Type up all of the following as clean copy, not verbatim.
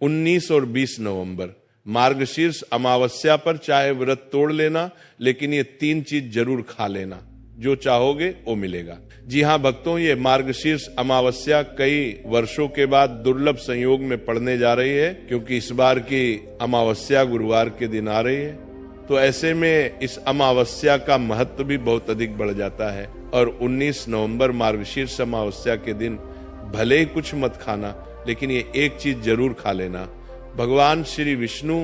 19 और 20 नवंबर मार्गशीर्ष अमावस्या पर चाहे व्रत तोड़ लेना, लेकिन ये 3 चीज जरूर खा लेना, जो चाहोगे वो मिलेगा। जी हाँ भक्तों, ये मार्गशीर्ष अमावस्या कई वर्षों के बाद दुर्लभ संयोग में पड़ने जा रही है, क्योंकि इस बार की अमावस्या गुरुवार के दिन आ रही है। तो ऐसे में इस अमावस्या का महत्व भी बहुत अधिक बढ़ जाता है। और 19 नवंबर मार्गशीर्ष अमावस्या के दिन भले ही कुछ मत खाना, लेकिन ये एक चीज जरूर खा लेना। भगवान श्री विष्णु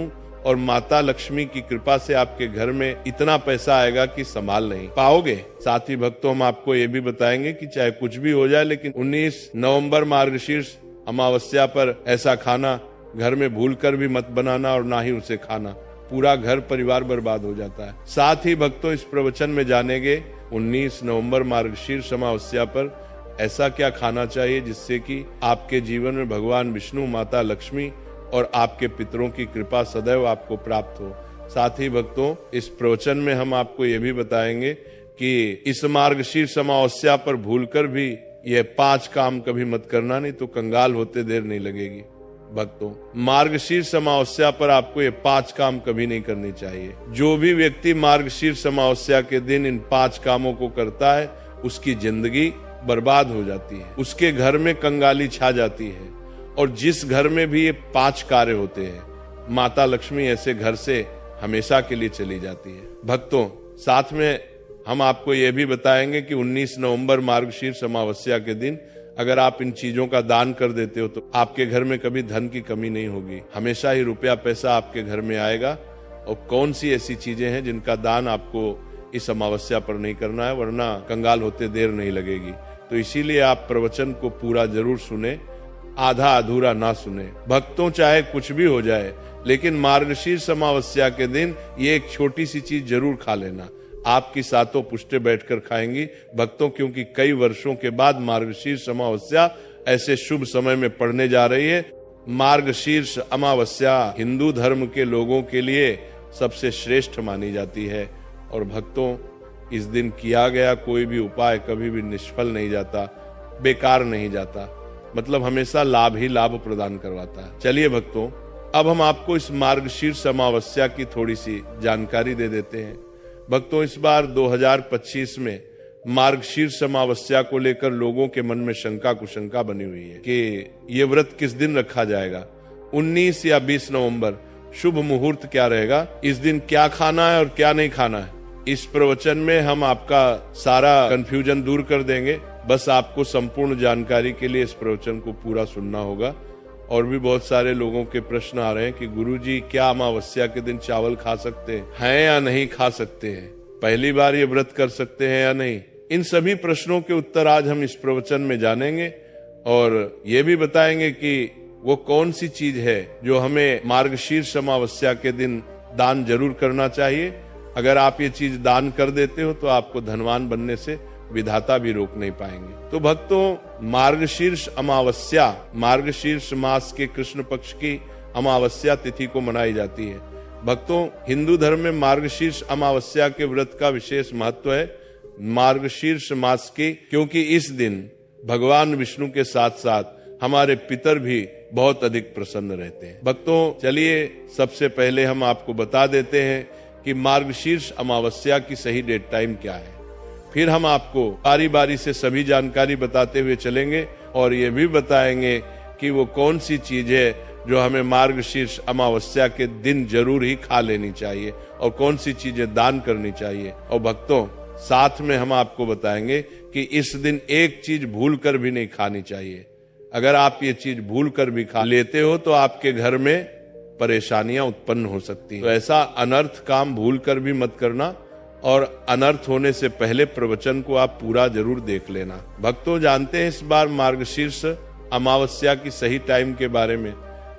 और माता लक्ष्मी की कृपा से आपके घर में इतना पैसा आएगा कि संभाल नहीं पाओगे। साथ ही भक्तों, हम आपको ये भी बताएंगे कि चाहे कुछ भी हो जाए, लेकिन 19 नवंबर मार्गशीर्ष अमावस्या पर ऐसा खाना घर में भूलकर भी मत बनाना और ना ही उसे खाना, पूरा घर परिवार बर्बाद हो जाता है। साथ ही भक्तों, इस प्रवचन में जानेंगे 19 नवंबर मार्गशीर्ष अमावस्या पर ऐसा क्या खाना चाहिए जिससे कि आपके जीवन में भगवान विष्णु, माता लक्ष्मी और आपके पितरों की कृपा सदैव आपको प्राप्त हो। साथ ही भक्तों, इस प्रवचन में हम आपको ये भी बताएंगे कि इस मार्गशीर्ष अमावस्या पर भूलकर भी ये 5 काम कभी मत करना, नहीं तो कंगाल होते देर नहीं लगेगी। भक्तों, मार्गशीर्ष अमावस्या पर आपको ये 5 काम कभी नहीं करने चाहिए। जो भी व्यक्ति मार्गशीर्ष अमावस्या के दिन इन 5 कामों को करता है, उसकी जिंदगी बर्बाद हो जाती है, उसके घर में कंगाली छा जाती है। और जिस घर में भी ये 5 कार्य होते हैं, माता लक्ष्मी ऐसे घर से हमेशा के लिए चली जाती है। भक्तों, साथ में हम आपको ये भी बताएंगे कि 19 नवंबर मार्गशीर्ष अमावस्या के दिन अगर आप इन चीजों का दान कर देते हो तो आपके घर में कभी धन की कमी नहीं होगी, हमेशा ही रुपया पैसा आपके घर में आएगा। और कौन सी ऐसी चीजें हैं जिनका दान आपको इस अमावस्या पर नहीं करना है, वरना कंगाल होते देर नहीं लगेगी। तो इसीलिए आप प्रवचन को पूरा जरूर सुने, आधा अधूरा ना सुने। भक्तों, चाहे कुछ भी हो जाए, लेकिन मार्गशीर्ष अमावस्या के दिन ये एक छोटी सी चीज जरूर खा लेना। आपकी सातों पुष्टे बैठकर खाएंगी भक्तों, क्योंकि कई वर्षों के बाद मार्गशीर्ष अमावस्या ऐसे शुभ समय में पड़ने जा रही है। मार्गशीर्ष अमावस्या हिंदू धर्म के लोगों के लिए सबसे श्रेष्ठ मानी जाती है। और भक्तों, इस दिन किया गया कोई भी उपाय कभी भी निष्फल नहीं जाता, बेकार नहीं जाता, मतलब हमेशा लाभ ही लाभ प्रदान करवाता है। चलिए भक्तों, अब हम आपको इस मार्गशीर्ष अमावस्या की थोड़ी सी जानकारी दे देते हैं। भक्तों, इस बार 2025 में मार्गशीर्ष अमावस्या को लेकर लोगों के मन में शंका कुशंका बनी हुई है कि ये व्रत किस दिन रखा जाएगा, 19 या 20 नवंबर, शुभ मुहूर्त क्या रहेगा, इस दिन क्या खाना है और क्या नहीं खाना है। इस प्रवचन में हम आपका सारा कंफ्यूजन दूर कर देंगे। बस आपको संपूर्ण जानकारी के लिए इस प्रवचन को पूरा सुनना होगा। और भी बहुत सारे लोगों के प्रश्न आ रहे हैं कि गुरुजी, क्या अमावस्या के दिन चावल खा सकते हैं या नहीं खा सकते हैं, पहली बार ये व्रत कर सकते हैं या नहीं। इन सभी प्रश्नों के उत्तर आज हम इस प्रवचन में जानेंगे और ये भी बताएंगे कि वो कौन सी चीज है जो हमें मार्गशीर्ष अमावस्या के दिन दान जरूर करना चाहिए। अगर आप ये चीज दान कर देते हो तो आपको धनवान बनने से विधाता भी रोक नहीं पाएंगे। तो भक्तों, मार्गशीर्ष अमावस्या मार्गशीर्ष मास के कृष्ण पक्ष की अमावस्या तिथि को मनाई जाती है। भक्तों, हिंदू धर्म में मार्गशीर्ष अमावस्या के व्रत का विशेष महत्व है मार्गशीर्ष मास की, क्योंकि इस दिन भगवान विष्णु के साथ साथ हमारे पितर भी बहुत अधिक प्रसन्न रहते हैं। भक्तों, चलिए सबसे पहले हम आपको बता देते हैं कि मार्गशीर्ष अमावस्या की सही डेट टाइम क्या है। फिर हम आपको बारी बारी से सभी जानकारी बताते हुए चलेंगे और ये भी बताएंगे कि वो कौन सी चीज है जो हमें मार्गशीर्ष अमावस्या के दिन जरूर ही खा लेनी चाहिए और कौन सी चीजें दान करनी चाहिए। और भक्तों, साथ में हम आपको बताएंगे कि इस दिन एक चीज भूल कर भी नहीं खानी चाहिए। अगर आप ये चीज भूल कर भी खा लेते हो तो आपके घर में परेशानियां उत्पन्न हो सकती हैं। तो ऐसा अनर्थ काम भूल कर भी मत करना और अनर्थ होने से पहले प्रवचन को आप पूरा जरूर देख लेना। भक्तों, जानते हैं इस बार मार्गशीर्ष अमावस्या की सही टाइम के बारे में।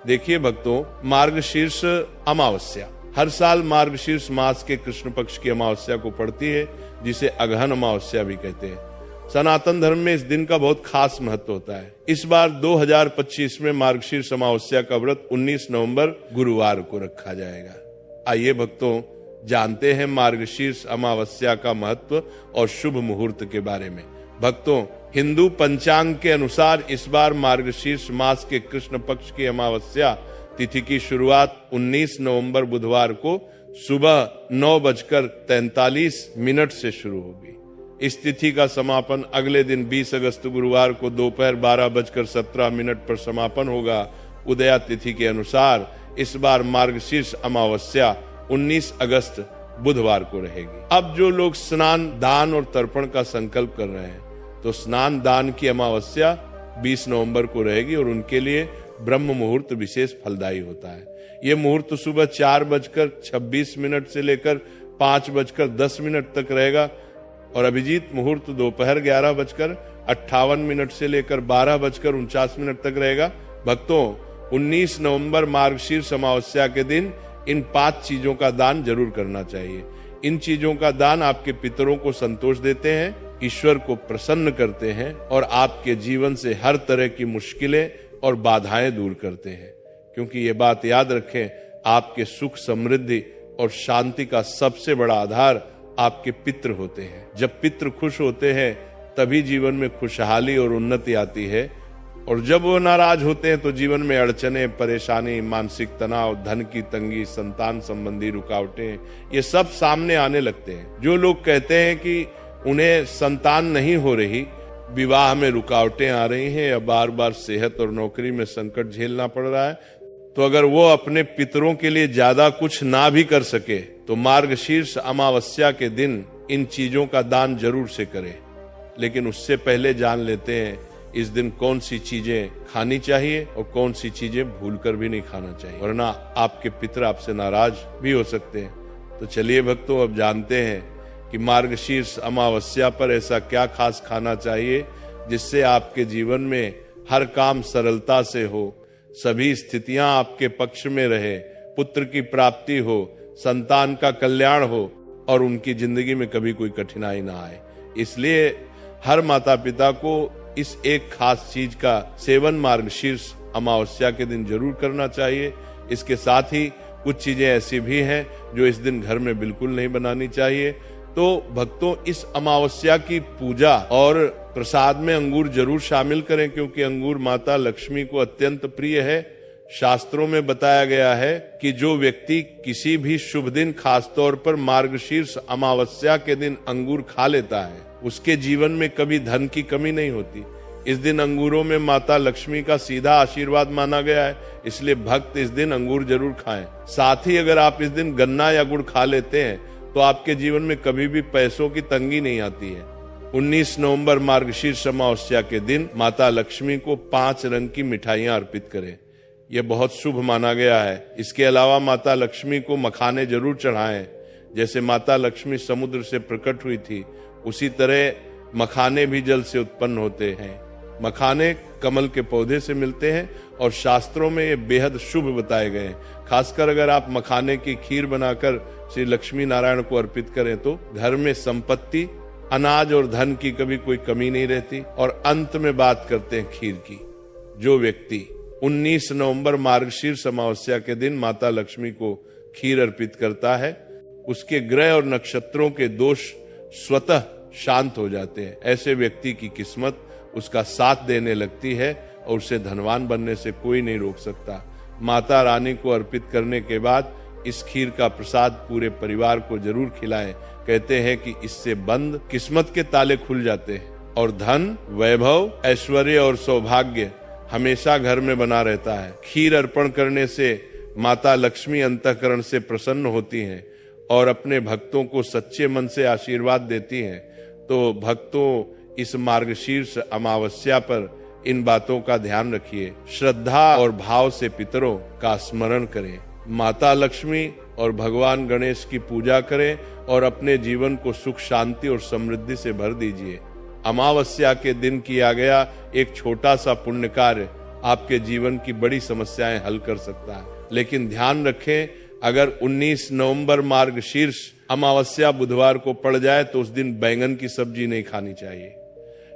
देखिए भक्तों, मार्गशीर्ष अमावस्या हर साल मार्गशीर्ष मास के कृष्ण पक्ष की अमावस्या को पड़ती है, जिसे अगहन अमावस्या भी कहते हैं। सनातन धर्म में इस दिन का बहुत खास महत्व होता है। इस बार 2025 में मार्गशीर्ष अमावस्या का व्रत 19 नवंबर गुरुवार को रखा जाएगा। आइए भक्तों, जानते हैं मार्गशीर्ष अमावस्या का महत्व और शुभ मुहूर्त के बारे में। भक्तों, हिंदू पंचांग के अनुसार इस बार मार्गशीर्ष मास के कृष्ण पक्ष की अमावस्या तिथि की शुरुआत 19 नवंबर बुधवार को सुबह 9:43 से शुरू होगी। इस तिथि का समापन अगले दिन 20 अगस्त गुरुवार को दोपहर 12:17 पर समापन होगा। उदया तिथि के अनुसार इस बार मार्गशीर्ष अमावस्या 19 अगस्त बुधवार को रहेगी। अब जो लोग स्नान, दान और तर्पण का संकल्प कर रहे हैं, तो स्नान दान की अमावस्या 20 नवंबर को रहेगी और उनके लिए ब्रह्म मुहूर्त विशेष फलदायी होता है। ये मुहूर्त सुबह 4:26 से लेकर 5:10 तक रहेगा और अभिजीत मुहूर्त दोपहर 11:58 से लेकर 12:49 तक रहेगा। भक्तों, 19 नवंबर मार्गशीर्ष अमावस्या के दिन इन 5 चीजों का दान जरूर करना चाहिए। इन चीजों का दान आपके पितरों को संतोष देते हैं, ईश्वर को प्रसन्न करते हैं और आपके जीवन से हर तरह की मुश्किलें और बाधाएं दूर करते हैं। क्योंकि ये बात याद रखें, आपके सुख, समृद्धि और शांति का सबसे बड़ा आधार आपके पितृ होते हैं। जब पितृ खुश होते हैं तभी जीवन में खुशहाली और उन्नति आती है, और जब वो नाराज होते हैं तो जीवन में अड़चने, परेशानी, मानसिक तनाव, धन की तंगी, संतान संबंधी रुकावटें, ये सब सामने आने लगते हैं। जो लोग कहते हैं कि उन्हें संतान नहीं हो रही, विवाह में रुकावटें आ रही हैं या बार बार सेहत और नौकरी में संकट झेलना पड़ रहा है, तो अगर वो अपने पितरों के लिए ज्यादा कुछ ना भी कर सके तो मार्गशीर्ष अमावस्या के दिन इन चीजों का दान जरूर से करें। लेकिन उससे पहले जान लेते हैं इस दिन कौन सी चीजें खानी चाहिए और कौन सी चीजें भूलकर भी नहीं खाना चाहिए, वरना आपके पितर आपसे नाराज भी हो सकते हैं। तो चलिए भक्तों, अब जानते हैं कि मार्गशीर्ष अमावस्या पर ऐसा क्या खास खाना चाहिए जिससे आपके जीवन में हर काम सरलता से हो, सभी स्थितियां आपके पक्ष में रहे, पुत्र की प्राप्ति हो, संतान का कल्याण हो और उनकी जिंदगी में कभी कोई कठिनाई ना आए। इसलिए हर माता पिता को इस एक खास चीज का सेवन मार्गशीर्ष अमावस्या के दिन जरूर करना चाहिए। इसके साथ ही कुछ चीजें ऐसी भी हैं जो इस दिन घर में बिल्कुल नहीं बनानी चाहिए। तो भक्तों, इस अमावस्या की पूजा और प्रसाद में अंगूर जरूर शामिल करें, क्योंकि अंगूर माता लक्ष्मी को अत्यंत प्रिय है। शास्त्रों में बताया गया है कि जो व्यक्ति किसी भी शुभ दिन, खासतौर पर मार्गशीर्ष अमावस्या के दिन अंगूर खा लेता है, उसके जीवन में कभी धन की कमी नहीं होती। इस दिन अंगूरों में माता लक्ष्मी का सीधा आशीर्वाद माना गया है, इसलिए भक्त इस दिन अंगूर जरूर खाएं। साथ ही अगर आप इस दिन गन्ना या गुड़ खा लेते हैं तो आपके जीवन में कभी भी पैसों की तंगी नहीं आती है। 19 नवंबर मार्गशीर्ष अमावस्या के दिन माता लक्ष्मी को 5 रंग की मिठाइयां अर्पित करें, यह बहुत शुभ माना गया है। इसके अलावा माता लक्ष्मी को मखाने जरूर चढ़ाएं। जैसे माता लक्ष्मी समुद्र से प्रकट हुई थी, उसी तरह मखाने भी जल से उत्पन्न होते हैं। मखाने कमल के पौधे से मिलते हैं और शास्त्रों में ये बेहद शुभ बताए गए हैं। खासकर अगर आप मखाने की खीर बनाकर श्री लक्ष्मी नारायण को अर्पित करें तो घर में संपत्ति, अनाज और धन की कभी कोई कमी नहीं रहती। और अंत में बात करते हैं खीर की। जो व्यक्ति 19 नवंबर मार्गशीर्ष अमावस्या के दिन माता लक्ष्मी को खीर अर्पित करता है, उसके ग्रह और नक्षत्रों के दोष स्वतः शांत हो जाते हैं। ऐसे व्यक्ति की किस्मत उसका साथ देने लगती है और उसे धनवान बनने से कोई नहीं रोक सकता। माता रानी को अर्पित करने के बाद इस खीर का प्रसाद पूरे परिवार को जरूर खिलाएं। कहते हैं कि इससे बंद किस्मत के ताले खुल जाते हैं और धन, वैभव, ऐश्वर्य और सौभाग्य हमेशा घर में बना रहता है। खीर अर्पण करने से माता लक्ष्मी अंतःकरण से प्रसन्न होती हैं और अपने भक्तों को सच्चे मन से आशीर्वाद देती हैं। तो भक्तों, इस मार्गशीर्ष अमावस्या पर इन बातों का ध्यान रखिए। श्रद्धा और भाव से पितरों का स्मरण करें, माता लक्ष्मी और भगवान गणेश की पूजा करें और अपने जीवन को सुख, शांति और समृद्धि से भर दीजिए। अमावस्या के दिन किया गया एक छोटा सा पुण्य कार्य आपके जीवन की बड़ी समस्याएं हल कर सकता है। लेकिन ध्यान रखें, अगर 19 नवंबर मार्गशीर्ष अमावस्या बुधवार को पड़ जाए तो उस दिन बैंगन की सब्जी नहीं खानी चाहिए।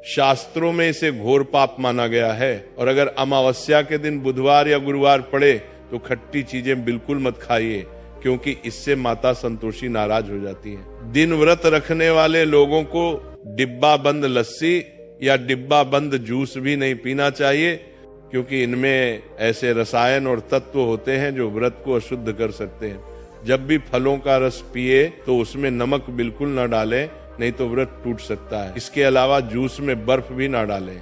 शास्त्रों में इसे घोर पाप माना गया है। और अगर अमावस्या के दिन बुधवार या गुरुवार पड़े तो खट्टी चीजें बिल्कुल मत खाइए, क्योंकि इससे माता संतोषी नाराज हो जाती है। दिन व्रत रखने वाले लोगों को डिब्बा बंद लस्सी या डिब्बा बंद जूस भी नहीं पीना चाहिए, क्योंकि इनमें ऐसे रसायन और तत्व होते हैं जो व्रत को अशुद्ध कर सकते हैं। जब भी फलों का रस पिए तो उसमें नमक बिल्कुल न डालें, नहीं तो व्रत टूट सकता है। इसके अलावा जूस में बर्फ भी ना डालें।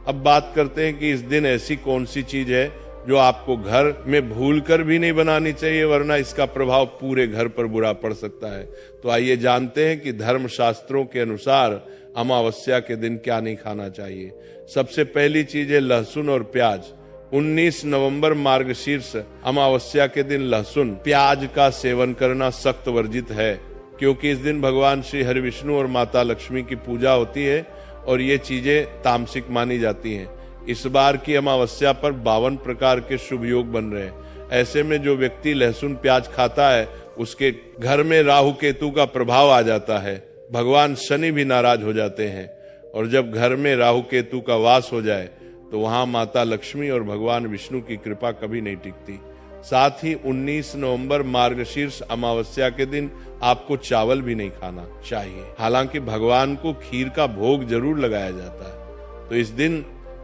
अब बात करते हैं कि इस दिन ऐसी कौन सी चीज है जो आपको घर में भूलकर भी नहीं बनानी चाहिए, वरना इसका प्रभाव पूरे घर पर बुरा पड़ सकता है। तो आइए जानते हैं कि धर्म शास्त्रों के अनुसार अमावस्या के दिन क्या नहीं खाना चाहिए। सबसे पहली चीज है लहसुन और प्याज। 19 नवंबर मार्गशीर्ष अमावस्या के दिन लहसुन प्याज का सेवन करना सख्त वर्जित है, क्योंकि इस दिन भगवान श्री हरि विष्णु और माता लक्ष्मी की पूजा होती है और ये चीजें तामसिक मानी जाती हैं। इस बार की अमावस्या पर 52 प्रकार के शुभ योग बन रहे हैं। ऐसे में जो व्यक्ति लहसुन प्याज खाता है उसके घर में राहु केतु का प्रभाव आ जाता है, भगवान शनि भी नाराज हो जाते हैं, और जब घर में राहु केतु का वास हो जाए तो वहां माता लक्ष्मी और भगवान विष्णु की कृपा कभी नहीं टिकती। साथ ही 19 नवंबर मार्गशीर्ष अमावस्या के दिन आपको चावल भी नहीं खाना चाहिए। हालांकि भगवान को खीर का भोग जरूर लगाया जाता है, तो इस दिन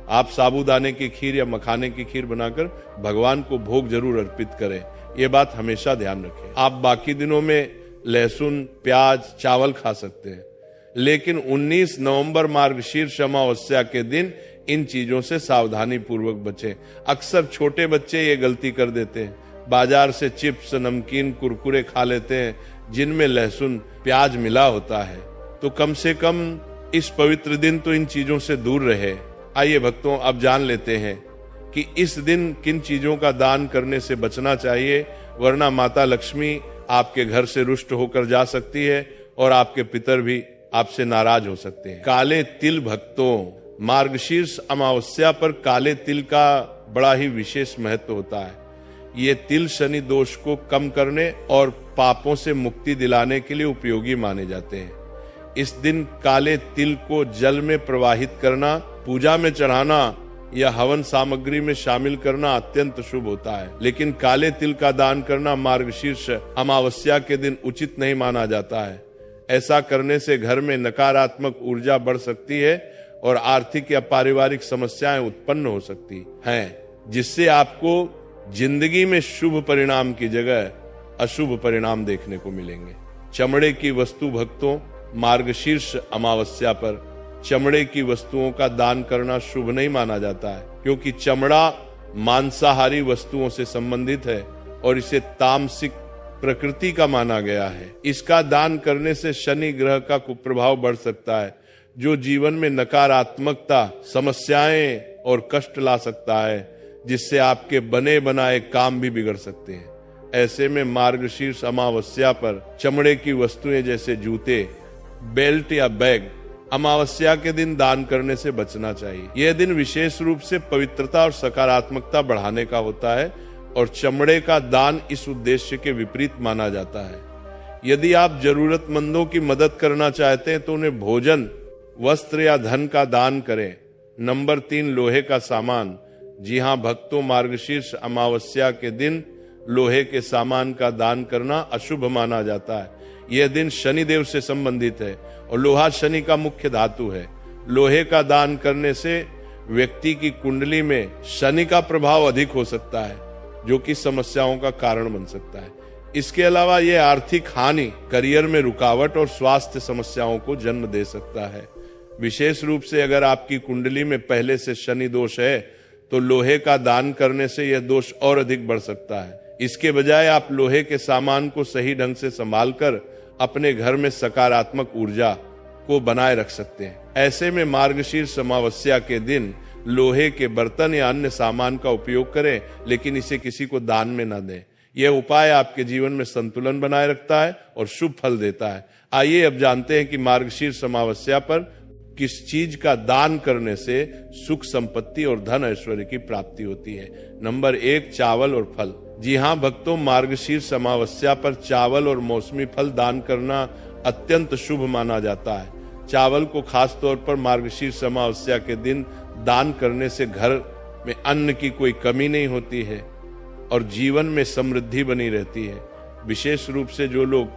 आप साबूदाने की खीर या मखाने की खीर बनाकर भगवान को भोग जरूर अर्पित करें। ये बात हमेशा ध्यान रखें। आप बाकी दिनों में लहसुन प्याज चावल खा सकते हैं, लेकिन 19 नवंबर मार्गशीर्ष अमावस्या के दिन इन चीजों से सावधानी पूर्वक बचें। अक्सर छोटे बच्चे ये गलती कर देते हैं, बाजार से चिप्स नमकीन कुरकुरे खा लेते हैं जिनमें लहसुन प्याज मिला होता है। तो कम से कम इस पवित्र दिन तो इन चीजों से दूर रहे। आइए भक्तों, अब जान लेते हैं कि इस दिन किन चीजों का दान करने से बचना चाहिए, वरना माता लक्ष्मी आपके घर से रुष्ट होकर जा सकती है और आपके पितर भी आपसे नाराज हो सकते हैं। काले तिल भक्तों, मार्गशीर्ष अमावस्या पर काले तिल का बड़ा ही विशेष महत्व होता है। ये तिल शनि दोष को कम करने और पापों से मुक्ति दिलाने के लिए उपयोगी माने जाते हैं। इस दिन काले तिल को जल में प्रवाहित करना, पूजा में चढ़ाना या हवन सामग्री में शामिल करना अत्यंत शुभ होता है, लेकिन काले तिल का दान करना मार्गशीर्ष अमावस्या के दिन उचित नहीं माना जाता है। ऐसा करने से घर में नकारात्मक ऊर्जा बढ़ सकती है और आर्थिक या पारिवारिक समस्याएं उत्पन्न हो सकती हैं, जिससे आपको जिंदगी में शुभ परिणाम की जगह अशुभ परिणाम देखने को मिलेंगे। चमड़े की वस्तु भक्तों, मार्गशीर्ष अमावस्या पर चमड़े की वस्तुओं का दान करना शुभ नहीं माना जाता है, क्योंकि चमड़ा मांसाहारी वस्तुओं से संबंधित है और इसे तामसिक प्रकृति का माना गया है। इसका दान करने से शनि ग्रह का कुप्रभाव बढ़ सकता है, जो जीवन में नकारात्मकता, समस्याएं और कष्ट ला सकता है, जिससे आपके बने बनाए काम भी बिगड़ सकते हैं। ऐसे में मार्गशीर्ष अमावस्या पर चमड़े की वस्तुएं जैसे जूते, बेल्ट या बैग अमावस्या के दिन दान करने से बचना चाहिए। यह दिन विशेष रूप से पवित्रता और सकारात्मकता बढ़ाने का होता है और चमड़े का दान इस उद्देश्य के विपरीत माना जाता है। यदि आप जरूरतमंदों की मदद करना चाहते हैं तो उन्हें भोजन, वस्त्र या धन का दान करें। नंबर 3, लोहे का सामान। जी हाँ भक्तों, मार्गशीर्ष अमावस्या के दिन लोहे के सामान का दान करना अशुभ माना जाता है। यह दिन शनिदेव से संबंधित है और लोहा शनि का मुख्य धातु है। लोहे का दान करने से व्यक्ति की कुंडली में शनि का प्रभाव अधिक हो सकता है, जो कि समस्याओं का कारण बन सकता है। इसके अलावा यह आर्थिक हानि, करियर में रुकावट और स्वास्थ्य समस्याओं को जन्म दे सकता है। विशेष रूप से अगर आपकी कुंडली में पहले से शनि दोष है तो लोहे का दान करने से यह दोष और अधिक बढ़ सकता है। इसके बजाय आप लोहे के सामान को सही ढंग से संभाल कर अपने घर में सकारात्मक ऊर्जा को बनाए रख सकते हैं। ऐसे में मार्गशीर्ष अमावस्या के दिन लोहे के बर्तन या अन्य सामान का उपयोग करें, लेकिन इसे किसी को दान में न दें। यह उपाय आपके जीवन में संतुलन बनाए रखता है और शुभ फल देता है। आइए अब जानते हैं कि मार्गशीर्ष अमावस्या पर किस चीज का दान करने से सुख संपत्ति और धन ऐश्वर्य की प्राप्ति होती है। नंबर 1, चावल और फल। जी हाँ भक्तों, मार्गशीर्ष अमावस्या पर चावल और मौसमी फल दान करना अत्यंत शुभ माना जाता है। चावल को खास तौर पर मार्गशीर्ष अमावस्या के दिन दान करने से घर में अन्न की कोई कमी नहीं होती है और जीवन में समृद्धि बनी रहती है। विशेष रूप से जो लोग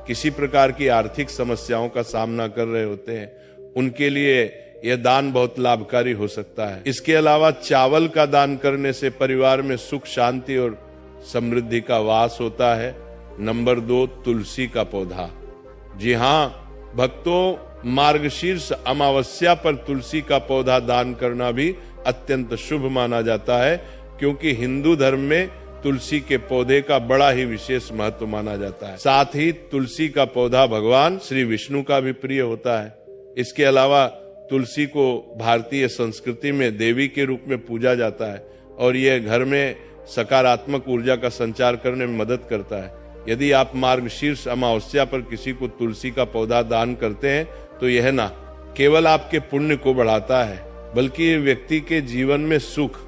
किसी प्रकार की आर्थिक समस्याओं का सामना कर रहे होते हैं, उनके लिए यह दान बहुत लाभकारी हो सकता है। इसके अलावा चावल का दान करने से परिवार में सुख, शांति और समृद्धि का वास होता है। नंबर 2, तुलसी का पौधा। जी हाँ भक्तों, मार्गशीर्ष अमावस्या पर तुलसी का पौधा दान करना भी अत्यंत शुभ माना जाता है, क्योंकि हिंदू धर्म में तुलसी के पौधे का बड़ा ही विशेष महत्व माना जाता है। साथ ही तुलसी का पौधा भगवान श्री विष्णु का भी प्रिय होता है। इसके अलावा तुलसी को भारतीय संस्कृति में देवी के रूप में पूजा जाता है और यह घर में सकारात्मक ऊर्जा का संचार करने में मदद करता है। यदि आप मार्गशीर्ष अमावस्या पर किसी को तुलसी का पौधा दान करते हैं तो यह ना केवल आपके पुण्य को बढ़ाता है, बल्कि ये व्यक्ति के जीवन में सुख,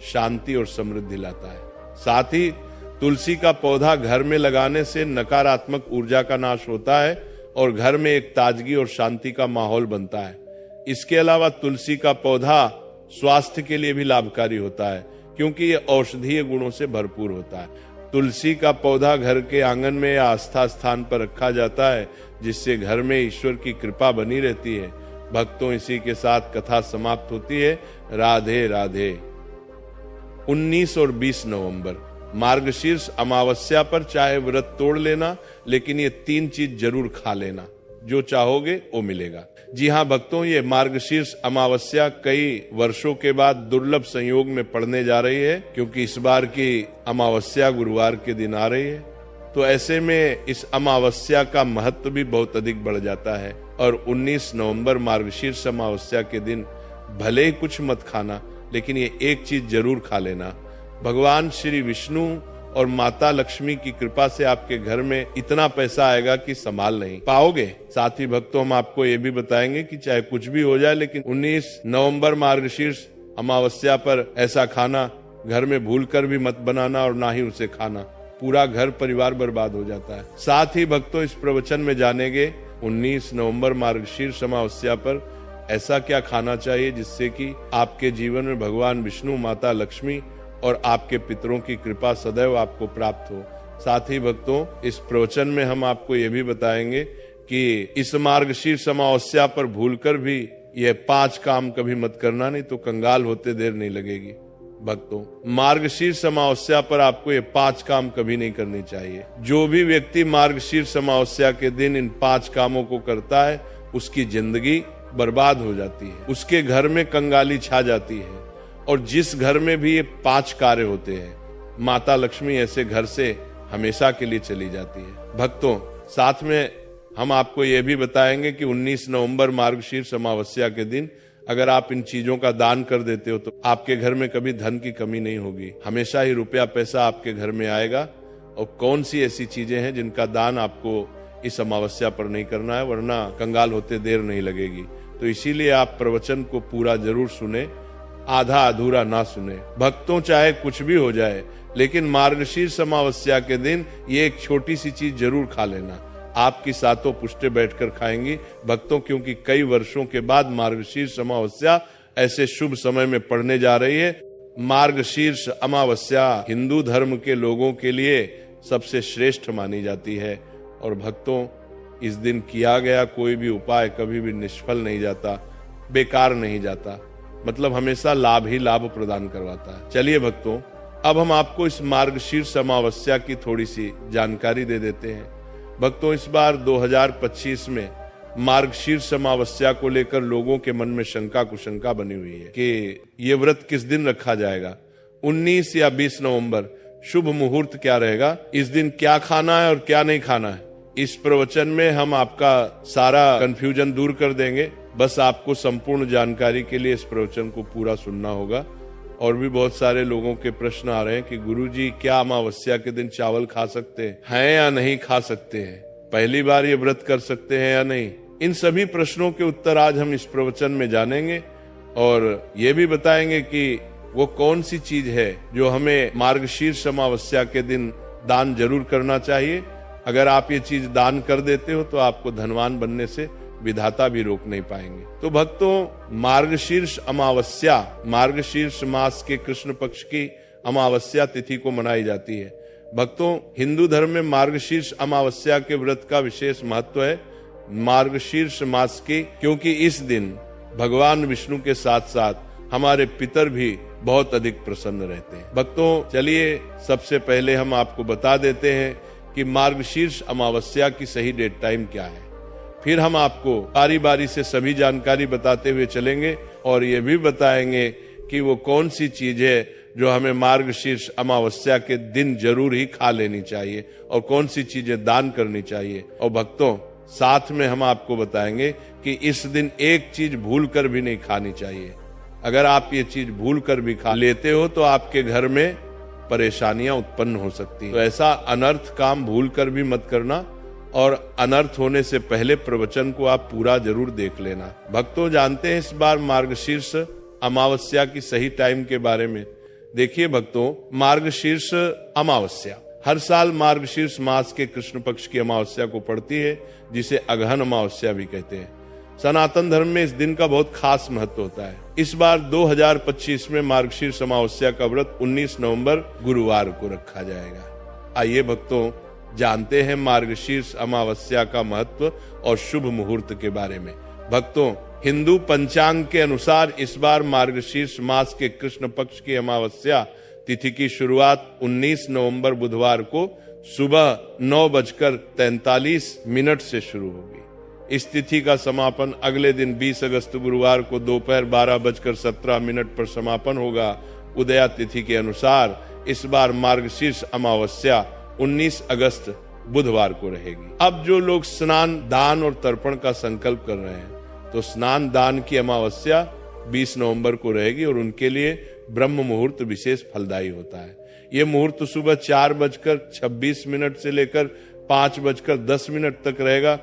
शांति और समृद्धि लाता है। साथ ही तुलसी का पौधा घर में लगाने से नकारात्मक ऊर्जा का नाश होता है और घर में एक ताजगी और शांति का माहौल बनता है। इसके अलावा तुलसी का पौधा स्वास्थ्य के लिए भी लाभकारी होता है, क्योंकि ये औषधीय गुणों से भरपूर होता है। तुलसी का पौधा घर के आंगन में या आस्था स्थान पर रखा जाता है, जिससे घर में ईश्वर की कृपा बनी रहती है। भक्तों, इसी के साथ कथा समाप्त होती है। राधे राधे। 19 और 20 नवंबर मार्गशीर्ष अमावस्या पर चाहे व्रत तोड़ लेना, लेकिन ये 3 चीज जरूर खा लेना। जो चाहोगे वो मिलेगा। जी हाँ भक्तों, ये मार्गशीर्ष अमावस्या कई वर्षों के बाद दुर्लभ संयोग में पड़ने जा रही है, क्योंकि इस बार की अमावस्या गुरुवार के दिन आ रही है। तो ऐसे में इस अमावस्या का महत्व भी बहुत अधिक बढ़ जाता है। और 19 नवंबर मार्गशीर्ष अमावस्या के दिन भले ही कुछ मत खाना, लेकिन ये एक चीज जरूर खा लेना। भगवान श्री विष्णु और माता लक्ष्मी की कृपा से आपके घर में इतना पैसा आएगा कि संभाल नहीं पाओगे। साथ ही भक्तों, हम आपको ये भी बताएंगे कि चाहे कुछ भी हो जाए, लेकिन 19 नवंबर मार्गशीर्ष अमावस्या पर ऐसा खाना घर में भूलकर भी मत बनाना और ना ही उसे खाना। पूरा घर परिवार बर्बाद हो जाता है। साथ ही भक्तों, इस प्रवचन में जानेंगे 19 नवंबर मार्गशीर्ष अमावस्या पर ऐसा क्या खाना चाहिए जिससे कि आपके जीवन में भगवान विष्णु, माता लक्ष्मी और आपके पितरों की कृपा सदैव आपको प्राप्त हो। साथ ही भक्तों, इस प्रवचन में हम आपको ये भी बताएंगे कि इस मार्गशीर्ष अमावस्या पर भूलकर भी ये 5 काम कभी मत करना, नहीं तो कंगाल होते देर नहीं लगेगी। भक्तों, मार्गशीर्ष अमावस्या पर आपको ये 5 काम कभी नहीं करनी चाहिए। जो भी व्यक्ति मार्गशीर्ष अमावस्या के दिन इन 5 कामों को करता है, उसकी जिंदगी बर्बाद हो जाती है, उसके घर में कंगाली छा जाती है। और जिस घर में भी ये 5 कार्य होते हैं, माता लक्ष्मी ऐसे घर से हमेशा के लिए चली जाती है। भक्तों, साथ में हम आपको ये भी बताएंगे कि 19 नवंबर मार्गशीर्ष अमावस्या के दिन अगर आप इन चीजों का दान कर देते हो तो आपके घर में कभी धन की कमी नहीं होगी। हमेशा ही रुपया पैसा आपके घर में आएगा। और कौन सी ऐसी चीजें हैं जिनका दान आपको इस अमावस्या पर नहीं करना है, वरना कंगाल होते देर नहीं लगेगी। तो इसीलिए आप प्रवचन को पूरा जरूर सुने, आधा अधूरा ना सुने। भक्तों, चाहे कुछ भी हो जाए, लेकिन मार्गशीर्ष अमावस्या के दिन ये एक छोटी सी चीज जरूर खा लेना। आपकी सातों पुष्टे बैठकर खाएंगी भक्तों, क्योंकि कई वर्षों के बाद मार्गशीर्ष अमावस्या ऐसे शुभ समय में पड़ने जा रही है। मार्गशीर्ष अमावस्या हिंदू धर्म के लोगों के लिए सबसे श्रेष्ठ मानी जाती है। और भक्तों, इस दिन किया गया कोई भी उपाय कभी भी निष्फल नहीं जाता, बेकार नहीं जाता, मतलब हमेशा लाभ ही लाभ प्रदान करवाता है। चलिए भक्तों, अब हम आपको इस मार्गशीर्ष अमावस्या की थोड़ी सी जानकारी दे देते हैं। भक्तों, इस बार 2025 में मार्गशीर्ष अमावस्या को लेकर लोगों के मन में शंका कुशंका बनी हुई है कि ये व्रत किस दिन रखा जाएगा, 19 या 20 नवंबर, शुभ मुहूर्त क्या रहेगा, इस दिन क्या खाना है और क्या नहीं खाना है। इस प्रवचन में हम आपका सारा कंफ्यूजन दूर कर देंगे। बस आपको संपूर्ण जानकारी के लिए इस प्रवचन को पूरा सुनना होगा। और भी बहुत सारे लोगों के प्रश्न आ रहे हैं कि गुरुजी, क्या अमावस्या के दिन चावल खा सकते हैं या नहीं खा सकते हैं, पहली बार ये व्रत कर सकते हैं या नहीं। इन सभी प्रश्नों के उत्तर आज हम इस प्रवचन में जानेंगे और ये भी बताएंगे कि वो कौन सी चीज है जो हमें मार्गशीर्ष अमावस्या के दिन दान जरूर करना चाहिए। अगर आप ये चीज दान कर देते हो तो आपको धनवान बनने से विधाता भी रोक नहीं पाएंगे। तो भक्तों, मार्गशीर्ष अमावस्या मार्गशीर्ष मास के कृष्ण पक्ष की अमावस्या तिथि को मनाई जाती है। भक्तों, हिंदू धर्म में मार्गशीर्ष अमावस्या के व्रत का विशेष महत्व है, मार्गशीर्ष मास की, क्योंकि इस दिन भगवान विष्णु के साथ साथ हमारे पितर भी बहुत अधिक प्रसन्न रहते हैं। भक्तों, चलिए सबसे पहले हम आपको बता देते हैं कि मार्गशीर्ष अमावस्या की सही डेट टाइम क्या है। फिर हम आपको बारी बारी से सभी जानकारी बताते हुए चलेंगे और ये भी बताएंगे कि वो कौन सी चीज है जो हमें मार्गशीर्ष अमावस्या के दिन जरूर ही खा लेनी चाहिए और कौन सी चीजें दान करनी चाहिए। और भक्तों, साथ में हम आपको बताएंगे कि इस दिन एक चीज भूल कर भी नहीं खानी चाहिए। अगर आप ये चीज भूल कर भी खा लेते हो तो आपके घर में परेशानियां उत्पन्न हो सकती हैं। तो ऐसा अनर्थ काम भूल कर भी मत करना और अनर्थ होने से पहले प्रवचन को आप पूरा जरूर देख लेना। भक्तों, जानते हैं इस बार मार्गशीर्ष अमावस्या की सही टाइम के बारे में। देखिए भक्तों, मार्गशीर्ष अमावस्या हर साल मार्गशीर्ष मास के कृष्ण पक्ष की अमावस्या को पड़ती है, जिसे अगहन अमावस्या भी कहते हैं। सनातन धर्म में इस दिन का बहुत खास महत्व होता है। इस बार 2025 में मार्गशीर्ष अमावस्या का व्रत 19 नवंबर गुरुवार को रखा जाएगा। आइए भक्तों, जानते हैं मार्गशीर्ष अमावस्या का महत्व और शुभ मुहूर्त के बारे में। भक्तों, हिंदू पंचांग के अनुसार इस बार मार्गशीर्ष मास के कृष्ण पक्ष की अमावस्या तिथि की शुरुआत 19 नवंबर बुधवार को सुबह 9:43 से शुरू होगी। इस तिथि का समापन अगले दिन 20 अगस्त गुरुवार को दोपहर 12:17 पर समापन होगा। उदया तिथि के अनुसार इस बार मार्गशीर्ष अमावस्या 19 अगस्त बुधवार को रहेगी। अब जो लोग स्नान, दान और तर्पण का संकल्प कर रहे हैं, तो स्नान दान की अमावस्या 20 नवंबर को रहेगी और उनके लिए ब्रह्म मुहूर्त विशेष फलदायी होता है। यह मुहूर्त सुबह 4:26 से लेकर 5:10 तक रहेगा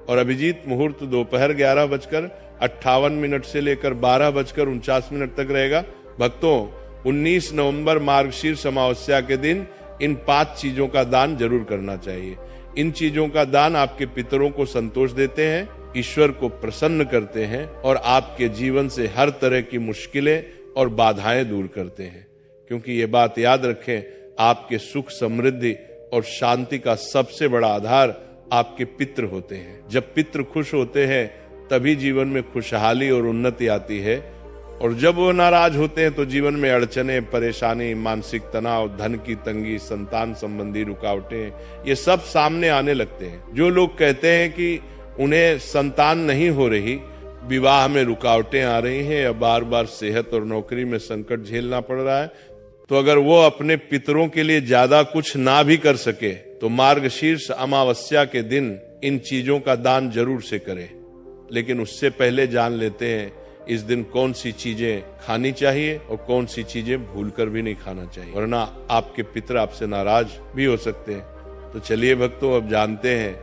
और अभिजीत मुहूर्त दोपहर 11:58 से लेकर 12:49 तक रहेगा। भक्तों, 19 नवंबर मार्गशीर्ष अमावस्या के दिन इन 5 चीजों का दान जरूर करना चाहिए। इन चीजों का दान आपके पितरों को संतोष देते हैं, ईश्वर को प्रसन्न करते हैं और आपके जीवन से हर तरह की मुश्किलें और बाधाएं दूर करते हैं। क्योंकि ये बात याद रखें, आपके सुख, समृद्धि और शांति का सबसे बड़ा आधार आपके पितृ होते हैं। जब पितृ खुश होते हैं तभी जीवन में खुशहाली और उन्नति आती है, और जब वो नाराज होते हैं तो जीवन में अड़चने, परेशानी, मानसिक तनाव, धन की तंगी, संतान संबंधी रुकावटें, ये सब सामने आने लगते हैं। जो लोग कहते हैं कि उन्हें संतान नहीं हो रही, विवाह में रुकावटें आ रही हैं या बार बार सेहत और नौकरी में संकट झेलना पड़ रहा है, तो अगर वो अपने पितरों के लिए ज्यादा कुछ ना भी कर सके तो मार्गशीर्ष अमावस्या के दिन इन चीजों का दान जरूर से करें। लेकिन उससे पहले जान लेते हैं इस दिन कौन सी चीजें खानी चाहिए और कौन सी चीजें भूलकर भी नहीं खाना चाहिए, वरना आपके पितर आपसे नाराज भी हो सकते हैं। तो चलिए भक्तों, अब जानते हैं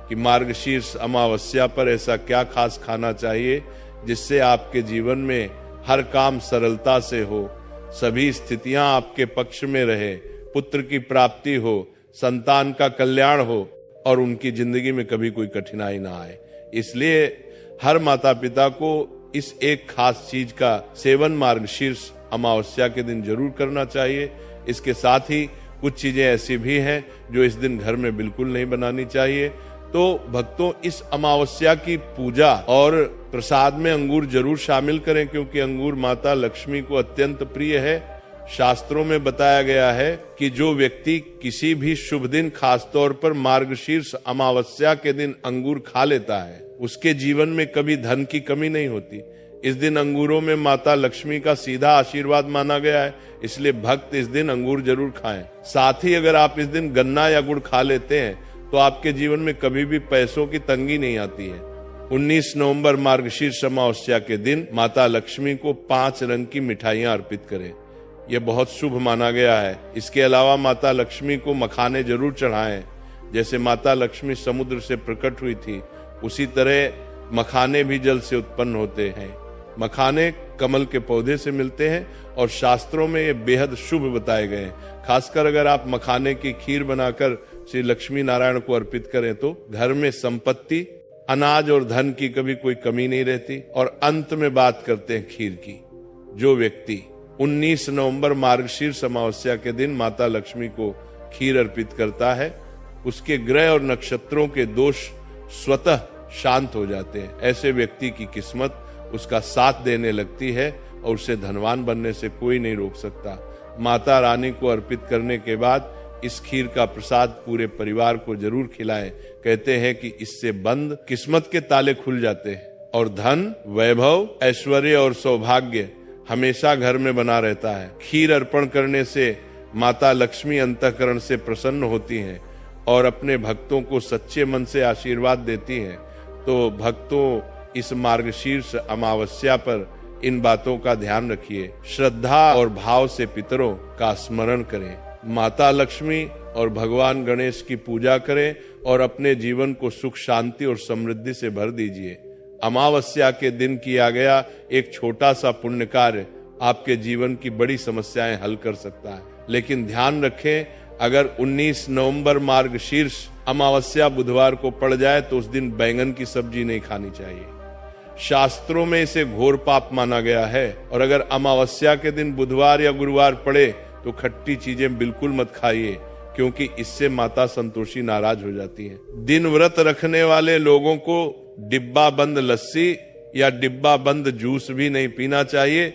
कि मार्गशीर्ष अमावस्या पर ऐसा क्या खास खाना चाहिए जिससे आपके जीवन में हर काम सरलता से हो, सभी स्थितियां आपके पक्ष में रहे, पुत्र की प्राप्ति हो, संतान का कल्याण हो और उनकी जिंदगी में कभी कोई कठिनाई ना आए। इसलिए हर माता पिता को इस एक खास चीज का सेवन मार्गशीर्ष अमावस्या के दिन जरूर करना चाहिए। इसके साथ ही कुछ चीजें ऐसी भी हैं जो इस दिन घर में बिल्कुल नहीं बनानी चाहिए। तो भक्तों, इस अमावस्या की पूजा और प्रसाद में अंगूर जरूर शामिल करें, क्योंकि अंगूर माता लक्ष्मी को अत्यंत प्रिय है। शास्त्रों में बताया गया है कि जो व्यक्ति किसी भी शुभ दिन, खासतौर पर मार्गशीर्ष अमावस्या के दिन अंगूर खा लेता है, उसके जीवन में कभी धन की कमी नहीं होती। इस दिन अंगूरों में माता लक्ष्मी का सीधा आशीर्वाद माना गया है, इसलिए भक्त इस दिन अंगूर जरूर खाएं। साथ ही अगर आप इस दिन गन्ना या गुड़ खा लेते हैं तो आपके जीवन में कभी भी पैसों की तंगी नहीं आती है। 19 नवंबर मार्गशीर्ष अमावस्या के दिन माता लक्ष्मी को 5 रंग की मिठाइयां अर्पित करें, यह बहुत शुभ माना गया है। इसके अलावा माता लक्ष्मी को मखाने जरूर चढ़ाएं। जैसे माता लक्ष्मी समुद्र से प्रकट हुई थी, उसी तरह मखाने भी जल से उत्पन्न होते हैं। मखाने कमल के पौधे से मिलते हैं और शास्त्रों में ये बेहद शुभ बताए गए हैं। खासकर अगर आप मखाने की खीर बनाकर श्री लक्ष्मी नारायण को अर्पित करें तो घर में संपत्ति, अनाज और धन की कभी कोई कमी नहीं रहती। और अंत में बात करते हैं खीर की। जो व्यक्ति 19 नवंबर मार्गशीर्ष अमावस्या के दिन माता लक्ष्मी को खीर अर्पित करता है, उसके ग्रह और नक्षत्रों के दोष स्वतः शांत हो जाते हैं। ऐसे व्यक्ति की किस्मत उसका साथ देने लगती है और उसे धनवान बनने से कोई नहीं रोक सकता। माता रानी को अर्पित करने के बाद इस खीर का प्रसाद पूरे परिवार को जरूर खिलाएं। कहते हैं कि इससे बंद किस्मत के ताले खुल जाते हैं और धन, वैभव, ऐश्वर्य और सौभाग्य हमेशा घर में बना रहता है। खीर अर्पण करने से माता लक्ष्मी अंतःकरण से प्रसन्न होती हैं और अपने भक्तों को सच्चे मन से आशीर्वाद देती हैं। तो भक्तों, इस मार्गशीर्ष अमावस्या पर इन बातों का ध्यान रखिए। श्रद्धा और भाव से पितरों का स्मरण करें, माता लक्ष्मी और भगवान गणेश की पूजा करें और अपने जीवन को सुख, शांति और समृद्धि से भर दीजिए। अमावस्या के दिन किया गया एक छोटा सा पुण्य कार्य आपके जीवन की बड़ी समस्याएं हल कर सकता है। लेकिन ध्यान रखें, अगर 19 नवंबर मार्गशीर्ष अमावस्या बुधवार को पड़ जाए तो उस दिन बैंगन की सब्जी नहीं खानी चाहिए। शास्त्रों में इसे घोर पाप माना गया है और अगर अमावस्या के दिन बुधवार या गुरुवार पड़े तो खट्टी चीजें बिल्कुल मत खाइए, क्योंकि इससे माता संतोषी नाराज हो जाती है। दिन व्रत रखने वाले लोगों को डिब्बा बंद लस्सी या डिब्बा बंद जूस भी नहीं पीना चाहिए,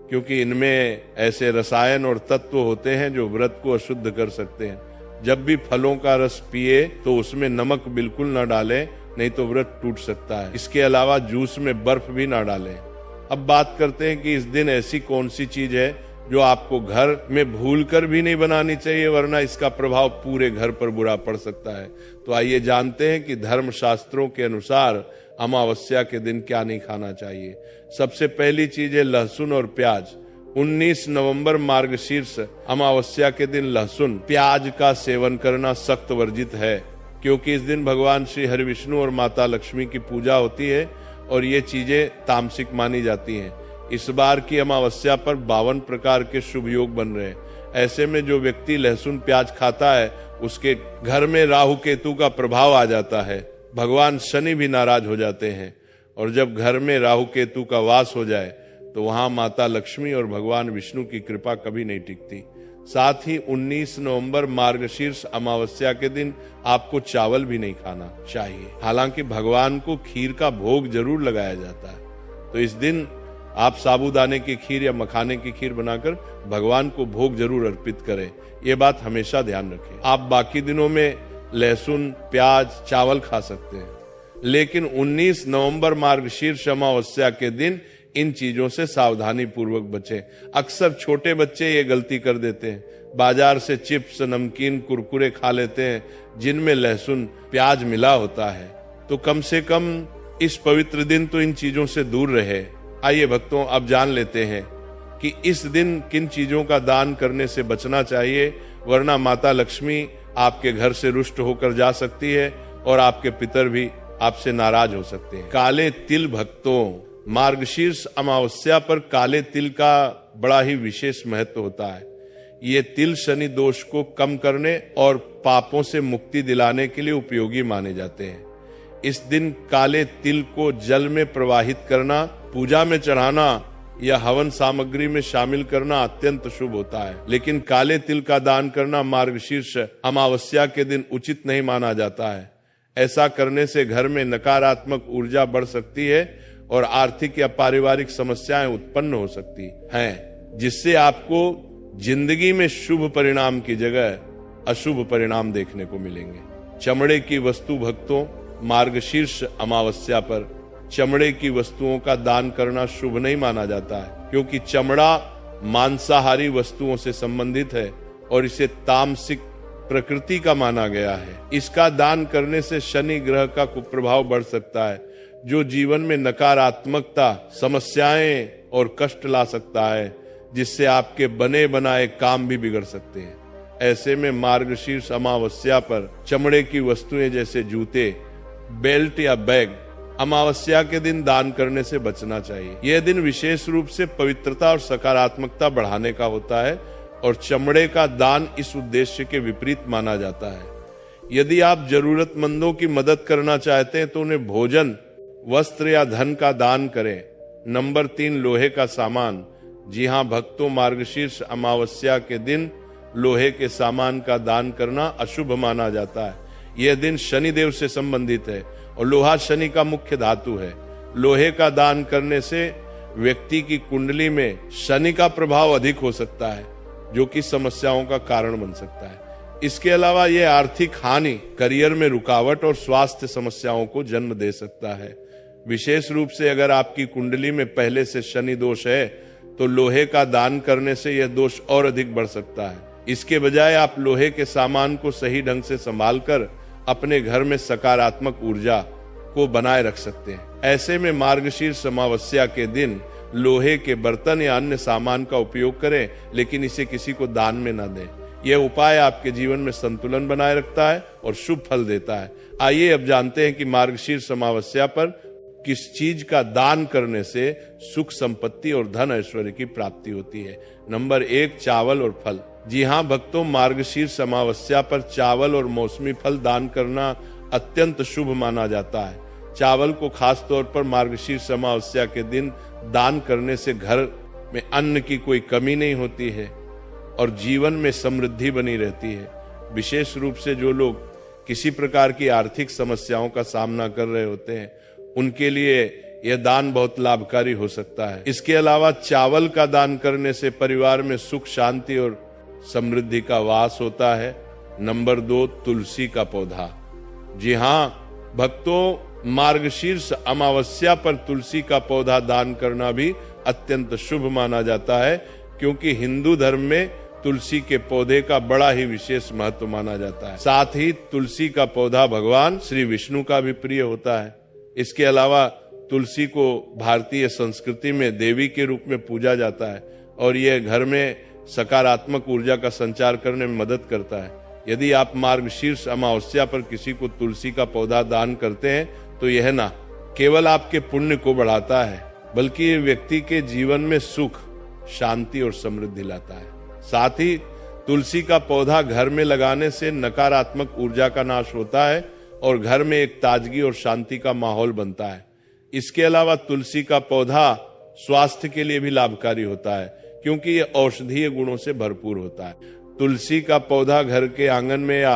क्योंकि इनमें ऐसे रसायन और तत्व होते हैं जो व्रत को अशुद्ध कर सकते हैं। जब भी फलों का रस पिए तो उसमें नमक बिल्कुल न डालें, नहीं तो व्रत टूट सकता है। इसके अलावा जूस में बर्फ भी ना डालें। अब बात करते हैं कि इस दिन ऐसी कौन सी चीज है जो आपको घर में भूलकर भी नहीं बनानी चाहिए, वरना इसका प्रभाव पूरे घर पर बुरा पड़ सकता है। तो आइए जानते हैं कि धर्म शास्त्रों के अनुसार अमावस्या के दिन क्या नहीं खाना चाहिए। सबसे पहली चीज है लहसुन और प्याज। 19 नवंबर मार्गशीर्ष अमावस्या के दिन लहसुन, प्याज का सेवन करना सख्त वर्जित है, क्योंकि इस दिन भगवान श्री हरि विष्णु और माता लक्ष्मी की पूजा होती है और ये चीजें तामसिक मानी जाती हैं। इस बार की अमावस्या पर 52 प्रकार के शुभ योग बन रहे हैं। ऐसे में जो व्यक्ति लहसुन प्याज खाता है उसके घर में राहु केतु का प्रभाव आ जाता है। भगवान शनि भी नाराज हो जाते हैं और जब घर में राहु केतु का वास हो जाए तो वहां माता लक्ष्मी और भगवान विष्णु की कृपा कभी नहीं टिकती। साथ ही 19 नवंबर मार्गशीर्ष अमावस्या के दिन आपको चावल भी नहीं खाना चाहिए। हालांकि भगवान को खीर का भोग जरूर लगाया जाता है, तो इस दिन आप साबूदाने की खीर या मखाने की खीर बनाकर भगवान को भोग जरूर अर्पित करें। ये बात हमेशा ध्यान रखें। आप बाकी दिनों में लहसुन, प्याज, चावल खा सकते हैं, लेकिन 19 नवंबर मार्गशीर्ष अमावस्या के दिन इन चीजों से सावधानी पूर्वक बचें। अक्सर छोटे बच्चे ये गलती कर देते हैं, बाजार से चिप्स, नमकीन, कुरकुरे खा लेते हैं जिनमें लहसुन, प्याज मिला होता है। तो कम से कम इस पवित्र दिन तो इन चीजों से दूर रहे। आइए भक्तों, अब जान लेते हैं कि इस दिन किन चीजों का दान करने से बचना चाहिए, वरना माता लक्ष्मी आपके घर से रुष्ट होकर जा सकती है और आपके पितर भी आपसे नाराज हो सकते हैं। काले तिल भक्तों, मार्गशीर्ष अमावस्या पर काले तिल का बड़ा ही विशेष महत्व होता है। ये तिल शनि दोष को कम करने और पापों से मुक्ति दिलाने के लिए उपयोगी माने जाते हैं। इस दिन काले तिल को जल में प्रवाहित करना, पूजा में चढ़ाना या हवन सामग्री में शामिल करना अत्यंत शुभ होता है। लेकिन काले तिल का दान करना मार्गशीर्ष अमावस्या के दिन उचित नहीं माना जाता है। ऐसा करने से घर में नकारात्मक ऊर्जा बढ़ सकती है और आर्थिक या पारिवारिक समस्याएं उत्पन्न हो सकती हैं, जिससे आपको जिंदगी में शुभ परिणाम की जगह अशुभ परिणाम देखने को मिलेंगे। चमड़े की वस्तु भक्तों, मार्गशीर्ष अमावस्या पर चमड़े की वस्तुओं का दान करना शुभ नहीं माना जाता है, क्योंकि चमड़ा मांसाहारी वस्तुओं से संबंधित है और इसे तामसिक प्रकृति का माना गया है। इसका दान करने से शनि ग्रह का कुप्रभाव बढ़ सकता है, जो जीवन में नकारात्मकता, समस्याएं और कष्ट ला सकता है, जिससे आपके बने बनाए काम भी बिगड़ सकते हैं। ऐसे में मार्गशीर्ष अमावस्या पर चमड़े की वस्तुएं जैसे जूते, बेल्ट या बैग अमावस्या के दिन दान करने से बचना चाहिए। यह दिन विशेष रूप से पवित्रता और सकारात्मकता बढ़ाने का होता है और चमड़े का दान इस उद्देश्य के विपरीत माना जाता है। यदि आप जरूरतमंदों की मदद करना चाहते हैं तो उन्हें भोजन, वस्त्र या धन का दान करें। नंबर 3, लोहे का सामान। जी हाँ भक्तों, मार्गशीर्ष अमावस्या के दिन लोहे के सामान का दान करना अशुभ माना जाता है। यह दिन शनिदेव से संबंधित है और लोहा शनि का मुख्य धातु है। लोहे का दान करने से व्यक्ति की कुंडली में शनि का प्रभाव अधिक हो सकता है, जो कि समस्याओं का कारण बन सकता है। इसके अलावा यह आर्थिक हानि, करियर में रुकावट और स्वास्थ्य समस्याओं को जन्म दे सकता है। विशेष रूप से अगर आपकी कुंडली में पहले से शनि दोष है तो लोहे का दान करने से यह दोष और अधिक बढ़ सकता है। इसके बजाय आप लोहे के सामान को सही ढंग से संभाल कर अपने घर में सकारात्मक ऊर्जा को बनाए रख सकते हैं। ऐसे में मार्गशीर्ष अमावस्या के दिन लोहे के बर्तन या अन्य सामान का उपयोग करें, लेकिन इसे किसी को दान में न दें। यह उपाय आपके जीवन में संतुलन बनाए रखता है और शुभ फल देता है। आइए अब जानते हैं कि मार्गशीर्ष अमावस्या पर किस चीज का दान करने से सुख संपत्ति और धन ऐश्वर्य की प्राप्ति होती है। नंबर 1, चावल और फल। जी हाँ भक्तों, मार्गशीर्ष अमावस्या पर चावल और मौसमी फल दान करना अत्यंत शुभ माना जाता है। चावल को खास तौर पर मार्गशीर्ष अमावस्या के दिन दान करने से घर में अन्न की कोई कमी नहीं होती है और जीवन में समृद्धि बनी रहती है। विशेष रूप से जो लोग किसी प्रकार की आर्थिक समस्याओं का सामना कर रहे होते हैं, उनके लिए यह दान बहुत लाभकारी हो सकता है। इसके अलावा चावल का दान करने से परिवार में सुख, शांति और समृद्धि का वास होता है। नंबर 2, तुलसी का पौधा। जी हाँ भक्तों, मार्गशीर्ष अमावस्या पर तुलसी का पौधा दान करना भी अत्यंत शुभ माना जाता है, क्योंकि हिंदू धर्म में तुलसी के पौधे का बड़ा ही विशेष महत्व माना जाता है। साथ ही तुलसी का पौधा भगवान श्री विष्णु का भी प्रिय होता है। इसके अलावा तुलसी को भारतीय संस्कृति में देवी के रूप में पूजा जाता है और यह घर में सकारात्मक ऊर्जा का संचार करने में मदद करता है। यदि आप मार्गशीर्ष अमावस्या पर किसी को तुलसी का पौधा दान करते हैं तो यह न केवल आपके पुण्य को बढ़ाता है, बल्कि ये व्यक्ति के जीवन में सुख, शांति और समृद्धि लाता है। साथ ही तुलसी का पौधा घर में लगाने से नकारात्मक ऊर्जा का नाश होता है और घर में एक ताजगी और शांति का माहौल बनता है। इसके अलावा तुलसी का पौधा स्वास्थ्य के लिए भी लाभकारी होता है, क्योंकि यह औषधीय गुणों से भरपूर होता है। तुलसी का पौधा घर के आंगन में या